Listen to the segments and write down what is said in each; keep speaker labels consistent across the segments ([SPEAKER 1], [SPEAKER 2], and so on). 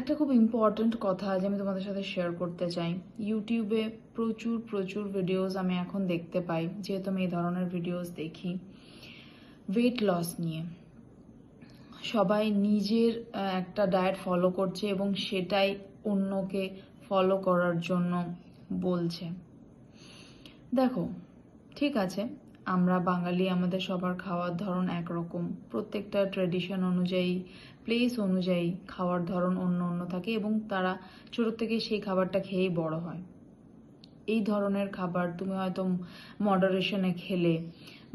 [SPEAKER 1] একটা খুব ইম্পর্ট্যান্ট কথা আজ আমি তোমাদের সাথে শেয়ার করতে চাই। ইউটিউবে প্রচুর প্রচুর ভিডিওস আমি এখন দেখতে পাই, যেহেতু আমি এই ধরনের ভিডিওস দেখি ওয়েট লস নিয়ে। সবাই নিজের একটা ডায়েট ফলো করছে এবং সেটাই অন্যকে ফলো করার জন্য বলছে। দেখো, ঠিক আছে, আমরা বাঙালি, আমাদের সবার খাওয়ার ধরন একরকম, প্রত্যেকটা ট্র্যাডিশন অনুযায়ী, প্লেস অনুযায়ী খাওয়ার ধরন অন্য অন্য থাকে এবং তারা ছোট থেকে সেই খাবারটা খেয়েই বড় হয়। এই ধরনের খাবার তুমি হয়তো মডারেশনে খেলে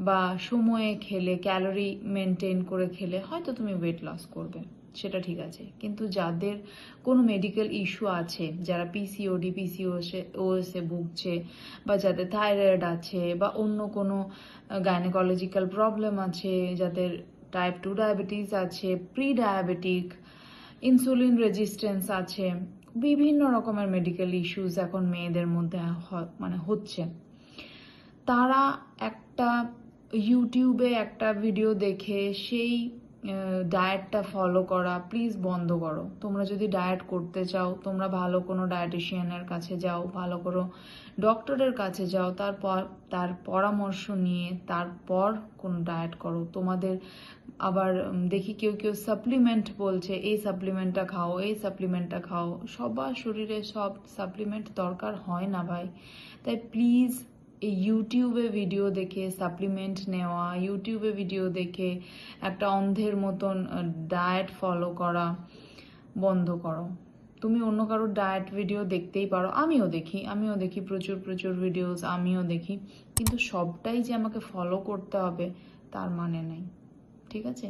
[SPEAKER 1] বা সময়ে খেলে, ক্যালোরি মেনটেন করে খেলে হয়তো তুমি ওয়েট লস করবে, সেটা ঠিক আছে। কিন্তু যাদের কোনো মেডিকেল ইস্যু আছে, যারা পিসিওডি পিসিওএসে ভুগছে, বা যাদের থাইরয়েড আছে বা অন্য কোনো গাইনোকোলজিক্যাল প্রবলেম আছে, যাদের টাইপ 2 ডায়াবেটিস আছে, প্রি ডায়াবেটিক, ইনসুলিন রেজিস্ট্যান্স আছে, বিভিন্ন রকমের মেডিকেল ইস্যুস এখন মেয়েদের মধ্যে হচ্ছে, তারা একটা ইউটিউবে একটা ভিডিও দেখে সেই ডায়েটটা ফলো করা প্লিজ বন্ধ করো। তোমরা যদি ডায়েট করতে চাও, তোমরা ভালো কোনো ডায়েটিশিয়ানের কাছে যাও, ভালো কোনো ডক্টরের কাছে যাও, তার পরামর্শ নিয়ে তারপর কোনো ডায়েট করো। তোমাদের আবার দেখি কেউ কেউ সাপ্লিমেন্ট বলছে, এই সাপ্লিমেন্টটা খাও, এই সাপ্লিমেন্টটা খাও। সবার শরীরে সব সাপ্লিমেন্ট দরকার হয় না ভাই। তাই প্লিজ এই ইউটিউবে ভিডিও দেখে সাপ্লিমেন্ট নেওয়া, ইউটিউবে ভিডিও দেখে একটা অন্ধের মতন ডায়েট ফলো করা বন্ধ করো। তুমি অন্য কারোর ডায়েট ভিডিও দেখতেই পারো, আমিও দেখি প্রচুর প্রচুর ভিডিওস আমিও দেখি, কিন্তু সবটাই যে আমাকে ফলো করতে হবে তার মানে নেই, ঠিক আছে?